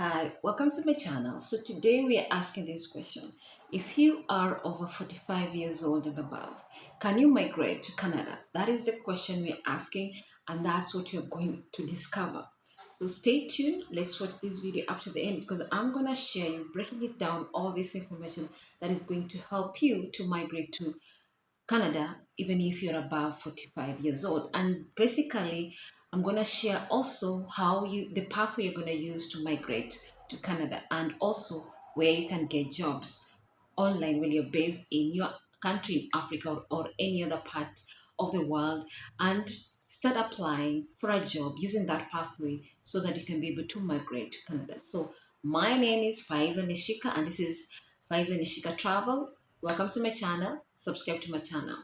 Hi, welcome to my channel. So today we are asking this question. If you are over 45 years old and above, can you migrate to Canada? That is the question we're asking, and that's what you're going to discover. So stay tuned. Let's watch this video up to the end because I'm going to share you, breaking it down, all this information that is going to help you to migrate to Canada, even if you're above 45 years old. And basically, I'm going to share also how the pathway you're going to use to migrate to Canada and also where you can get jobs online when you're based in your country in Africa or any other part of the world and start applying for a job using that pathway so that you can be able to migrate to Canada. So my name is Faiza Nishika and this is Faiza Nishika Travel. Welcome to my channel. Subscribe to my channel.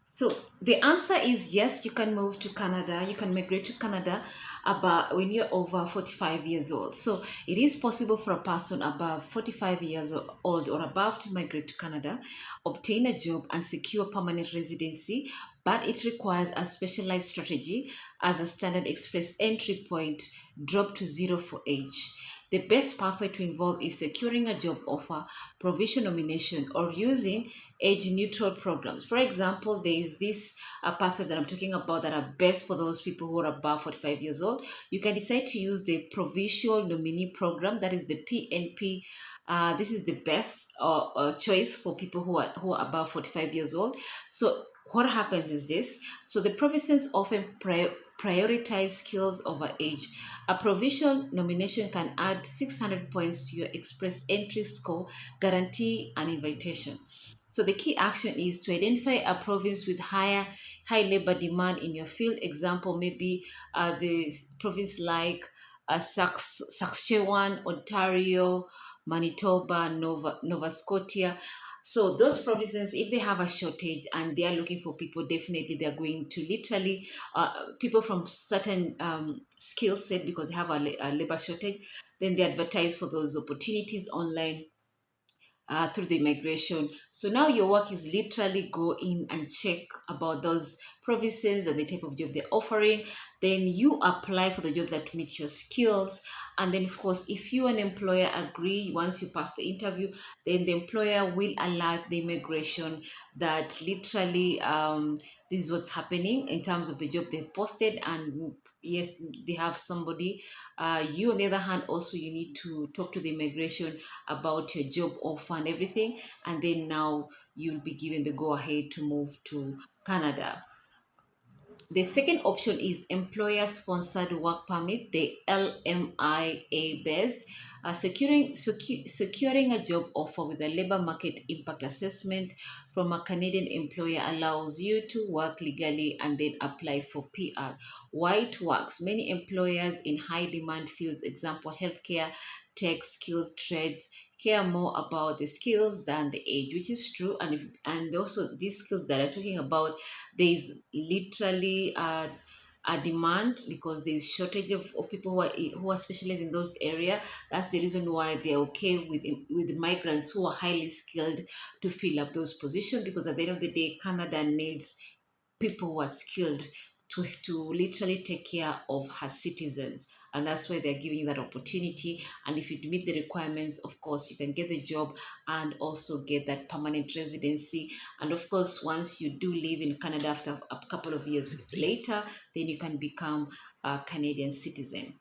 So the answer is yes, you can move to Canada. You can migrate to Canada about when you're over 45 years old. So it is possible for a person above 45 years old or above to migrate to Canada, obtain a job and secure permanent residency, but it requires a specialized strategy as a standard express entry point drop to zero for age. The best pathway to involve is securing a job offer, provision nomination, or using age neutral programs. For example, there is this pathway that I'm talking about that are best for those people who are above 45 years old. You can decide to use the provincial nominee program, that is the PNP. This is the best choice for people who are above 45 years old. So what happens is this. So the provinces often prioritize skills over age. A provincial nomination can add 600 points to your express entry score, guarantee an invitation. So the key action is to identify a province with high labor demand in your field. Example, maybe the province like Saskatchewan, Ontario, Manitoba, Nova Scotia. So those provinces, if they have a shortage and they are looking for people, definitely they are going to literally people from certain skill set because they have a labor shortage. Then they advertise for those opportunities online through the immigration. So now your work is literally go in and check about those provinces and the type of job they're offering. Then you apply for the job that meets your skills. And then, of course, if you and employer agree, once you pass the interview, then the employer will alert the immigration that literally this is what's happening in terms of the job they've posted. And yes, they have somebody. You, on the other hand, also you need to talk to the immigration about your job offer and everything, and then now you'll be given the go ahead to move to Canada. The second option is employer sponsored work permit, the LMIA based. Securing a job offer with a labor market impact assessment from a Canadian employer allows you to work legally and then apply for PR. Why it works? Many employers in high demand fields, example healthcare, tech, skills, trades, care more about the skills than the age, which is true. And also these skills that I'm talking about, there is literally a demand because there's shortage of people who are specialized in those area. That's the reason why they're okay with the migrants who are highly skilled to fill up those positions, because at the end of the day Canada needs people who are skilled to literally take care of her citizens, and that's why they're giving you that opportunity. And if you meet the requirements, of course you can get the job and also get that permanent residency. And of course, once you do live in Canada after a couple of years later, then you can become a Canadian citizen.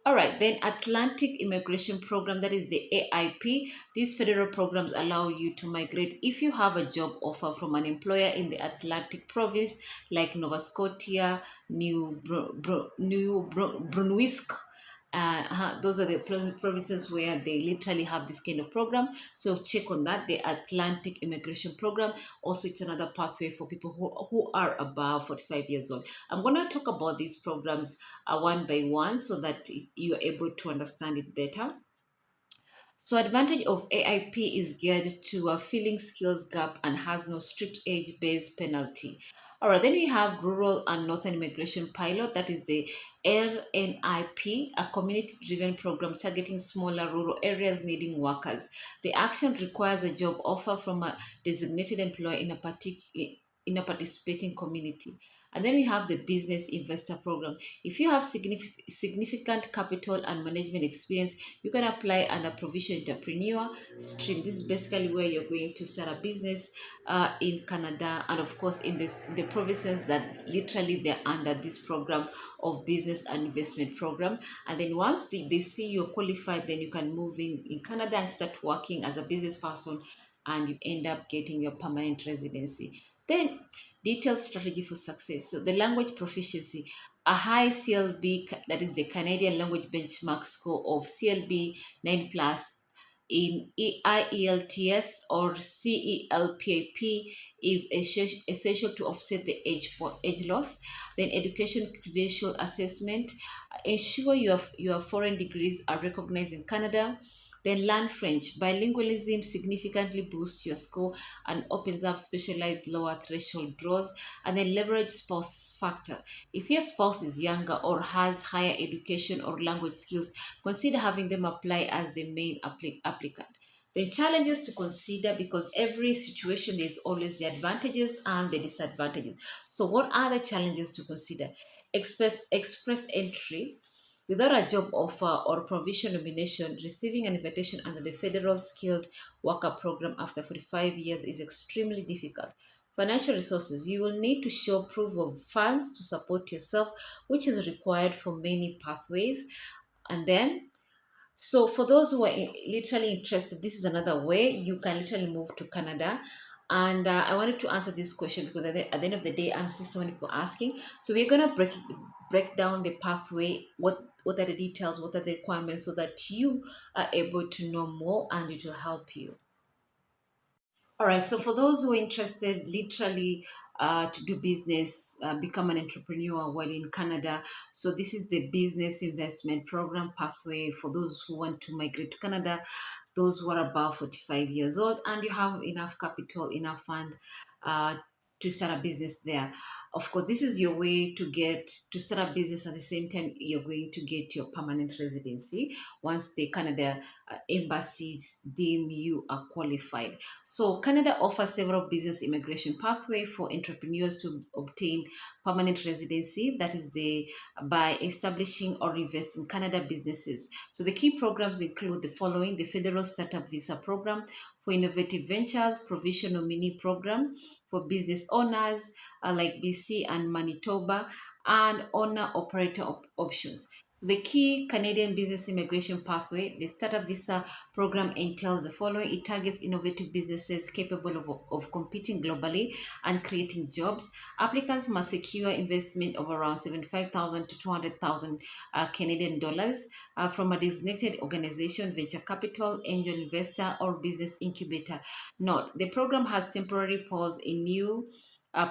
All right, then Atlantic Immigration Program, that is the AIP. These federal programs allow you to migrate if you have a job offer from an employer in the Atlantic province, like Nova Scotia, New Brunswick. Those are the provinces where they literally have this kind of program. So check on that, the Atlantic Immigration Program. Also, it's another pathway for people who are above 45 years old. I'm going to talk about these programs one by one so that you're able to understand it better. So advantage of AIP is geared to a filling skills gap and has no strict age-based penalty. All right, then we have Rural and Northern Immigration Pilot, that is the RNIP, a community-driven program targeting smaller rural areas needing workers. The action requires a job offer from a designated employer in a participating community. And then we have the business investor program. If you have significant capital and management experience, you can apply under provision entrepreneur stream. This is basically where you're going to start a business in Canada, and of course in the provinces that literally they're under this program of business and investment program. And then once they see you're qualified, then you can move in Canada and start working as a business person, and you end up getting your permanent residency. Then detailed strategy for success. So the language proficiency, a high CLB, that is the Canadian language benchmark score of CLB 9 plus in IELTS or CELPAP is essential to offset the age loss. Then education credential assessment, ensure your foreign degrees are recognized in Canada. Then learn French. Bilingualism significantly boosts your score and opens up specialized lower threshold draws. And then leverage spouse factor. If your spouse is younger or has higher education or language skills, consider having them apply as the main applicant. The challenges to consider, because every situation there's always the advantages and the disadvantages. So what are the challenges to consider? Express entry. Without a job offer or provision nomination, receiving an invitation under the Federal Skilled Worker Program after 45 years is extremely difficult. Financial resources. You will need to show proof of funds to support yourself, which is required for many pathways. And then so for those who are literally interested, this is another way you can literally move to Canada. And I wanted to answer this question because at the end of the day, I'm seeing so many people asking. So we're gonna break down the pathway. What are the details? What are the requirements, so that you are able to know more and it will help you. All right, so for those who are interested, literally to do business, become an entrepreneur while in Canada. So this is the business investment program pathway for those who want to migrate to Canada, those who are above 45 years old, and you have enough capital, enough fund uh, to start a business there. Of course, this is your way to get to start a business at the same time you're going to get your permanent residency once the Canada embassies deem you are qualified. So Canada offers several business immigration pathway for entrepreneurs to obtain permanent residency. That is by establishing or investing in Canada businesses. So the key programs include the following: the Federal Startup Visa Program for innovative ventures, provision nominee program for business owners like BC and Manitoba, and owner operator options. So the key Canadian business immigration pathway, the Startup Visa program entails the following. It targets innovative businesses capable of competing globally and creating jobs. Applicants must secure investment of around 75,000 to 200,000 Canadian dollars from a designated organization, venture capital, angel investor, or business incubator. Note, the program has temporary pause in new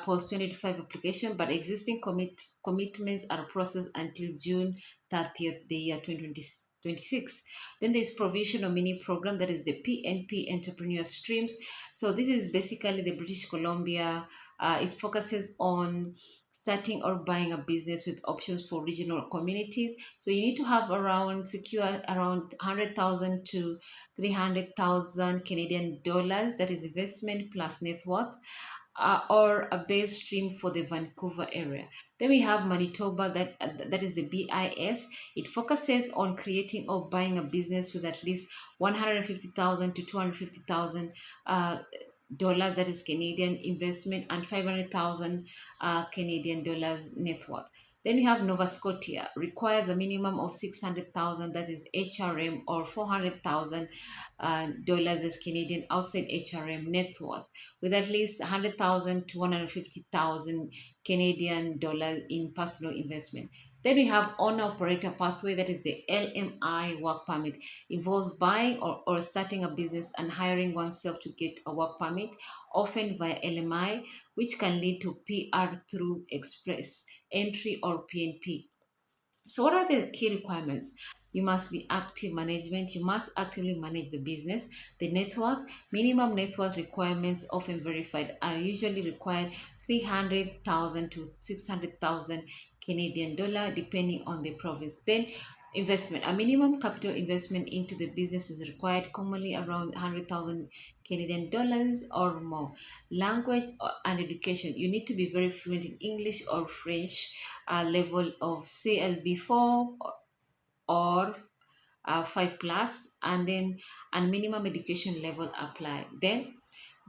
post 2025 application, but existing commitments are processed until June 30th, the year 2026. Then there's provision of mini program, that is the PNP entrepreneur streams. So this is basically the British Columbia. It focuses on starting or buying a business with options for regional communities. So you need to have secure around 100,000 to 300,000 Canadian dollars. That is investment plus net worth, or a base stream for the Vancouver area. Then we have Manitoba, that is the BIS. It focuses on creating or buying a business with at least 150,000 to 250,000 dollars, that is Canadian investment, and 500,000 Canadian dollars net worth. Then we have Nova Scotia, requires a minimum of 600,000, that is HRM, or 400,000 dollars as Canadian outside HRM net worth, with at least 100,000 to 150,000 Canadian dollars in personal investment. Then we have owner operator pathway, that is the LMI work permit. Involves buying or starting a business and hiring oneself to get a work permit, often via LMI, which can lead to PR through express entry or PNP. So, what are the key requirements? You must be active management. You must actively manage the business. The net worth, minimum net worth requirements, often verified, are usually required 300,000 to 600,000 Canadian dollar, depending on the province. Then investment. A minimum capital investment into the business is required, commonly around 100,000 Canadian dollars or more. Language and education. You need to be very fluent in English or French, level of CLB4 or 5 plus, and then and minimum education level apply. Then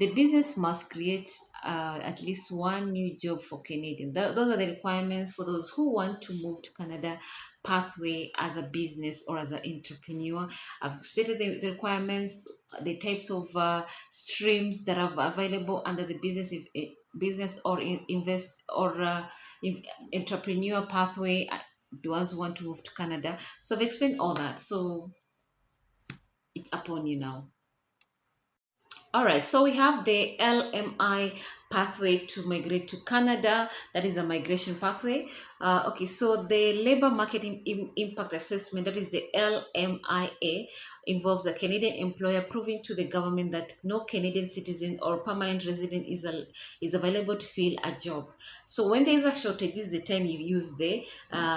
the business must create at least one new job for Canadian. Those are the requirements for those who want to move to Canada pathway as a business or as an entrepreneur. I've stated the requirements, the types of streams that are available under the business, business or invest or entrepreneur pathway. The ones who want to move to Canada. So I've explained all that. So it's upon you now. All right, so we have the LMI pathway to migrate to Canada. That is a migration pathway. Okay, so the labor market impact assessment, that is the LMIA, involves a Canadian employer proving to the government that no Canadian citizen or permanent resident is available to fill a job. So when there is a shortage, this is the time you use the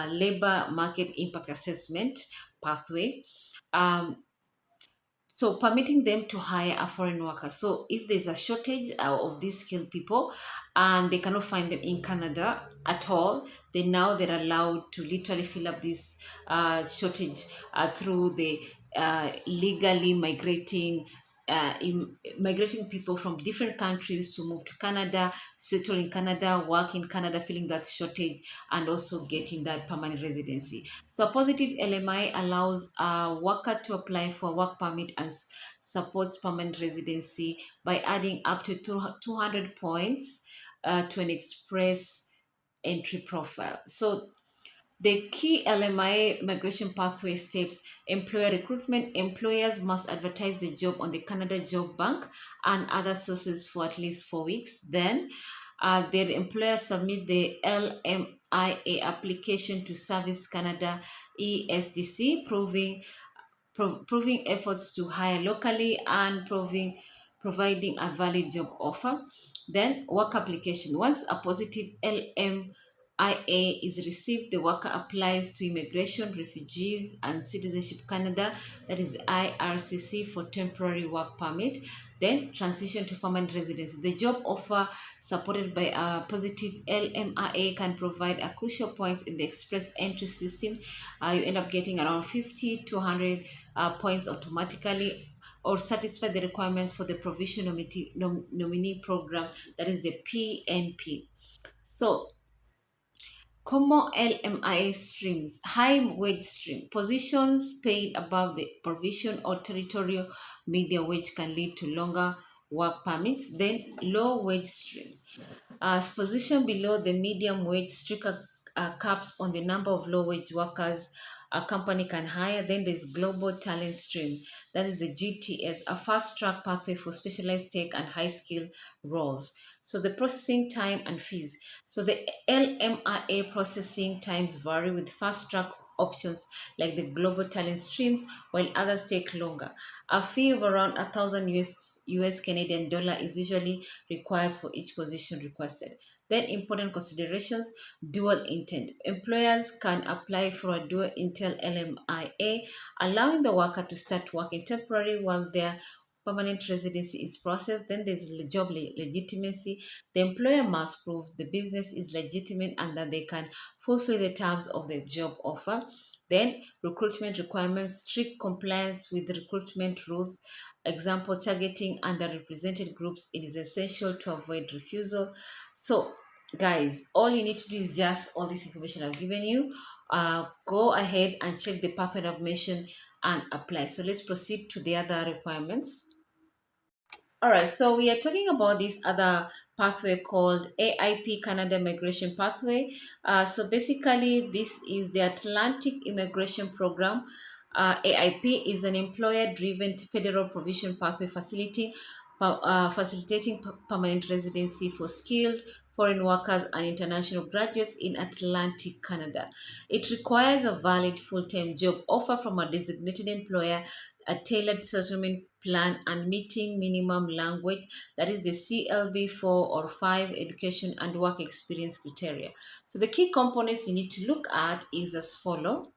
labor market impact assessment pathway. Um, so permitting them to hire a foreign worker. So if there's a shortage of these skilled people and they cannot find them in Canada at all, then now they're allowed to literally fill up this shortage through the legally migrating people from different countries to move to Canada, settle in Canada, work in Canada, filling that shortage, and also getting that permanent residency. So a positive LMI allows a worker to apply for a work permit and supports permanent residency by adding up to 200 points to an express entry profile. So the key LMI migration pathway steps: employer recruitment. Employers must advertise the job on the Canada Job Bank and other sources for at least 4 weeks. Then their employer submit the LMIA application to Service Canada ESDC, proving efforts to hire locally and providing a valid job offer. Then work application. Once a positive LMIA is received, the worker applies to Immigration, Refugees and Citizenship Canada, that is IRCC, for temporary work permit. Then transition to permanent residency. The job offer supported by a positive LMIA can provide a crucial points in the express entry system. You end up getting around 50 to 100 points automatically, or satisfy the requirements for the provision nominee program, that is the PNP. So common LMIA streams: high wage stream. Positions paid above the provision or territorial median wage can lead to longer work permits. Then low wage stream. Position below the medium wage, stricter caps on the number of low wage workers a company can hire. Then there's global talent stream, that is the GTS, a fast track pathway for specialized tech and high skill roles. So the processing time and fees. So the LMIA processing times vary, with fast track options like the global talent streams, while others take longer. A fee of around 1,000 US Canadian dollar is usually requires for each position requested. Then important considerations: dual intent. Employers can apply for a dual intent LMIA, allowing the worker to start working temporarily while their permanent residency is processed. Then there's job legitimacy. The employer must prove the business is legitimate and that they can fulfill the terms of the job offer. Then recruitment requirements: strict compliance with recruitment rules. Example, targeting underrepresented groups. It is essential to avoid refusal. So guys, all you need to do is just all this information I've given you. Go ahead and check the pathway I've mentioned and apply. So let's proceed to the other requirements. All right, so we are talking about this other pathway called AIP, Canada Migration Pathway. So basically, this is the Atlantic Immigration Program. AIP is an employer-driven federal provision pathway facilitating permanent residency for skilled foreign workers and international graduates in Atlantic Canada. It requires a valid full-time job offer from a designated employer, a tailored settlement plan, and meeting minimum language, that is the CLB4 or 5 education and work experience criteria. So the key components you need to look at is as follow.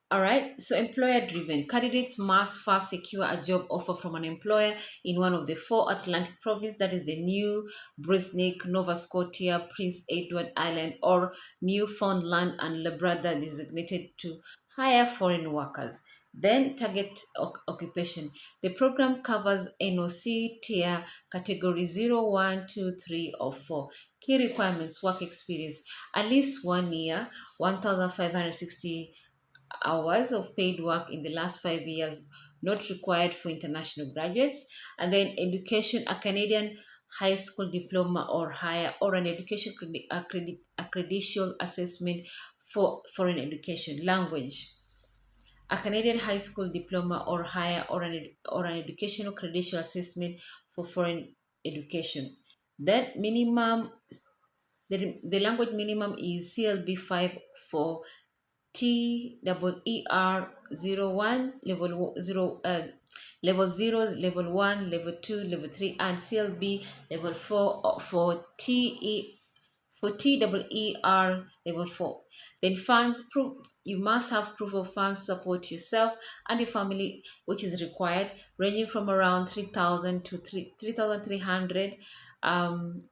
All right, so employer driven candidates must first secure a job offer from an employer in one of the four Atlantic provinces, that is the New Brunswick, Nova Scotia, Prince Edward Island, or Newfoundland and Labrador, designated to hire foreign workers. Then target occupation. The program covers NOC tier category 0, 1, 2, 3, or 4. Key requirements: work experience, at least 1 year, 1,560 hours of paid work in the last 5 years, not required for international graduates. And then education: a Canadian high school diploma or higher, or an education accreditation assessment for foreign education. Language: a Canadian high school diploma or higher, or an educational credential assessment for foreign education. Then minimum, the language minimum is CLB 5 for TEER 01, level 0, level 1, level 2, level 3, and CLB level 4 for TEER level 4. Then funds proof: you must have proof of funds to support yourself and your family, which is required, ranging from around 3,000 to 3,300 um,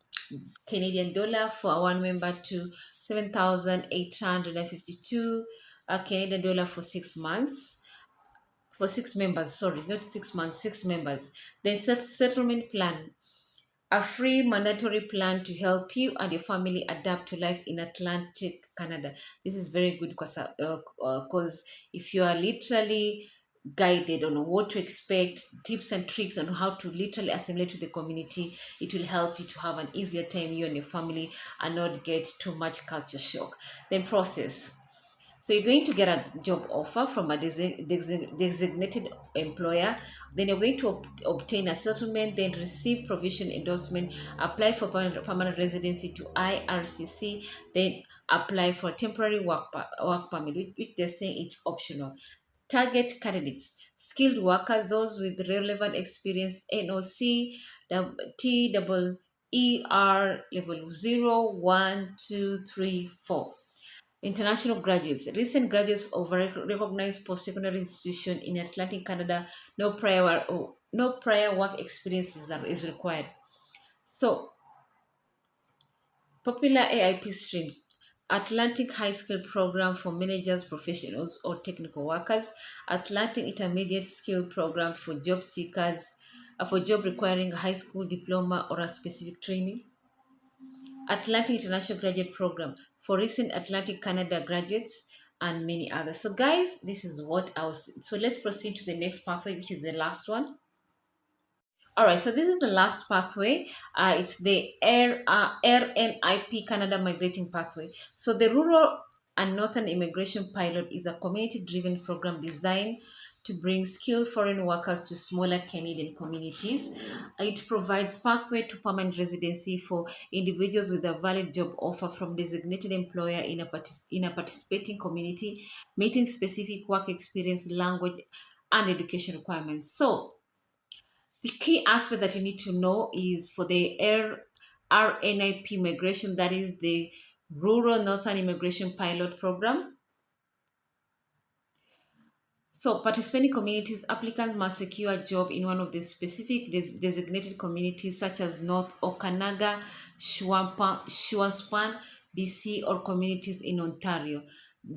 Canadian dollar for one member to 7,852 Canadian dollar for 6 months. For 6 members, sorry, not 6 months, 6 members. Then settlement plan: a free mandatory plan to help you and your family adapt to life in Atlantic Canada. This is very good because if you are literally guided on what to expect, tips and tricks on how to literally assimilate to the community, it will help you to have an easier time, you and your family, and not get too much culture shock. Then process: so you're going to get a job offer from a designated employer. Then you're going to obtain a settlement, then receive provision endorsement, apply for permanent residency to IRCC, then apply for temporary work permit, which they're saying it's optional. Target candidates: skilled workers, those with relevant experience, NOC, TEER level 0, 1, 2, 3, 4. International graduates: recent graduates of a recognized post-secondary institution in Atlantic Canada. No prior work experiences is required. So, popular AIP streams: Atlantic High Skill Program for managers, professionals, or technical workers. Atlantic Intermediate Skill Program for job seekers, for job requiring a high school diploma or a specific training. Atlantic International Graduate Program for recent Atlantic Canada graduates, and many others. So, guys, this is what I was. So, let's proceed to the next pathway, which is the last one. All right, so this is the last pathway. It's the RNIP Canada Migrating Pathway. So the Rural and Northern Immigration Pilot is a community-driven program designed to bring skilled foreign workers to smaller Canadian communities. It provides pathway to permanent residency for individuals with a valid job offer from designated employer in a participating community, meeting specific work experience, language, and education requirements. So the key aspect that you need to know is for the RNIP migration, that is the Rural Northern Immigration Pilot Program. So, participating communities, applicants must secure a job in one of the specific designated communities, such as North Okanagan, Swanspan, BC, or communities in Ontario.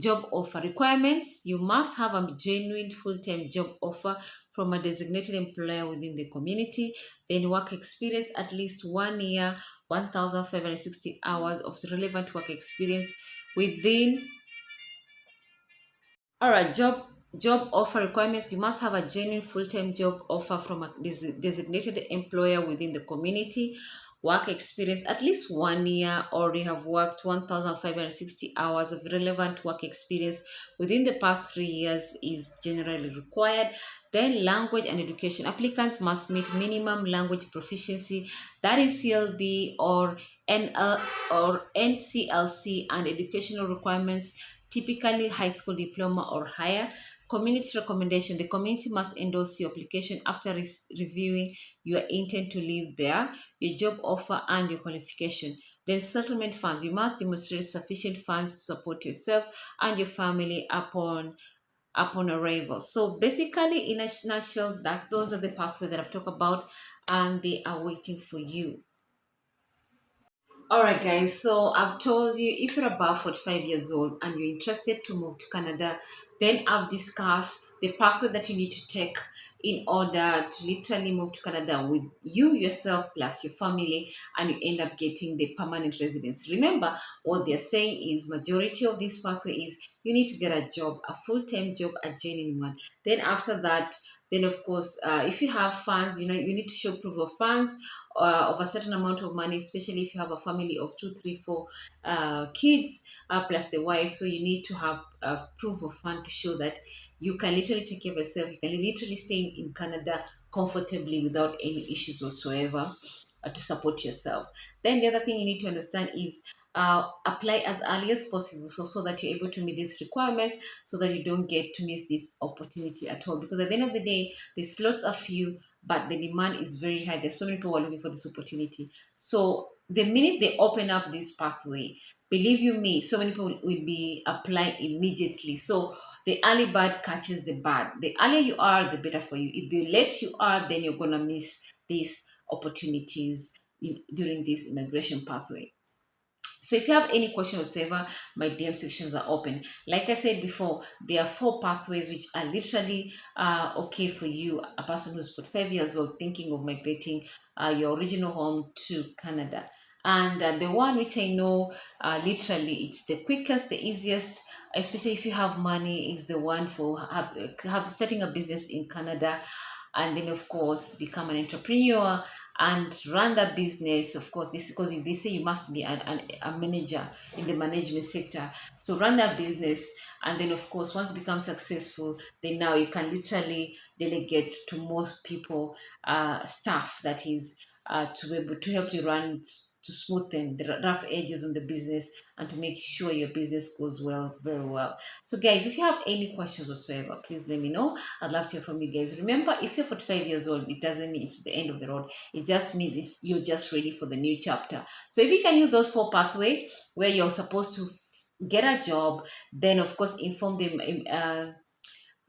Job offer requirements: you must have a genuine full-time job offer from a designated employer within the community. Then work experience: at least 1 year, 1,560 hours of relevant work experience within. All right, job offer requirements: you must have a genuine full-time job offer from a designated employer within the community. Work experience: at least 1 year, or you have worked 1,560 hours of relevant work experience within the past 3 years is generally required. Then language and education: applicants must meet minimum language proficiency, that is CLB or NCLC, and educational requirements, typically high school diploma or higher. Community recommendation: the community must endorse your application after reviewing your intent to live there, your job offer, and your qualification. Then settlement funds: you must demonstrate sufficient funds to support yourself and your family upon arrival. So basically, in a nutshell, that those are the pathways that I've talked about, and they are waiting for you. All right, guys. So I've told you if you're above 45 years old and you're interested to move to Canada, then I've discussed the pathway that you need to take in order to literally move to Canada with you yourself plus your family, and you end up getting the permanent residence. Remember, what they're saying is majority of this pathway is you need to get a job, a full-time job, a genuine one. Then after that, then of course, if you have funds, you need to show proof of funds of a certain amount of money, especially if you have a family of two, three, four kids plus the wife. So you need to have a proof of fund to show that you can literally take care of yourself. You can literally stay in Canada comfortably without any issues whatsoever to support yourself. Then the other thing you need to understand is apply as early as possible so that you're able to meet these requirements so that you don't get to miss this opportunity at all, because at the end of the day the slots are few but the demand is very high. There's so many people who are looking for this opportunity. So the minute they open up this pathway, believe you me, so many people will be applying immediately. So the early bird catches the bird. The earlier you are, the better for you. If the late you are, then you're gonna miss these opportunities during this immigration pathway. So if you have any question whatsoever, my DM sections are open. Like I said before, there are four pathways which are literally okay for you, a person who's 45 years old thinking of migrating your original home to Canada. And the one which I know literally it's the quickest, the easiest, especially if you have money, is the one for have setting a business in Canada, and then of course become an entrepreneur and run that business. Of course, this because they say you must be a manager in the management sector. So run that business, and then of course once it becomes successful, then now you can literally delegate to most people staff, that is to be able to help you run, to smoothen the rough edges on the business and to make sure your business goes well, very well. So guys, if you have any questions whatsoever, please let me know. I'd love to hear from you guys. Remember, if you're 45 years old, it doesn't mean it's the end of the road. It just means you're just ready for the new chapter. So if you can use those four pathways where you're supposed to get a job, then of course inform them.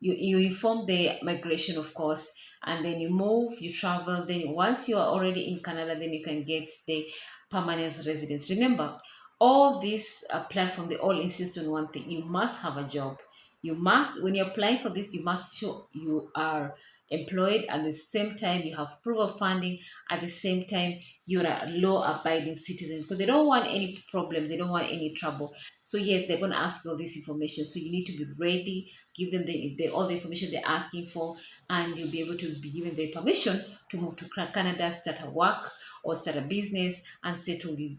You inform the migration, of course, and then you move, you travel. Then once you are already in Canada, then you can get the permanent residence. Remember, all these platform, they all insist on one thing: you must have a job. You must, when you're applying for this, you must show you are employed. At the same time you have proof of funding. At the same time you're a law abiding citizen, because they don't want any problems, they don't want any trouble. So yes, they're going to ask you all this information, so you need to be ready. Give them all the information they're asking for, and you'll be able to be given the permission to move to Canada, start a work or start a business and settle with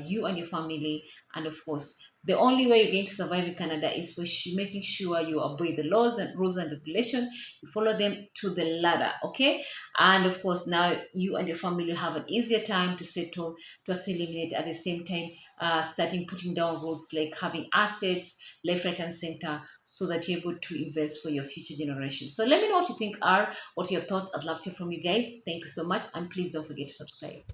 you and your family. And of course, the only way you're going to survive in Canada is for making sure you obey the laws and rules and regulations. You follow them to the ladder, okay? And of course, now you and your family have an easier time to settle, to assimilate. At the same time, starting putting down rules like having assets left, right, and center, so that you're able to invest for your future generation. So let me know what you think are, what are your thoughts. I'd love to hear from you guys. Thank you so much, and please don't forget to subscribe.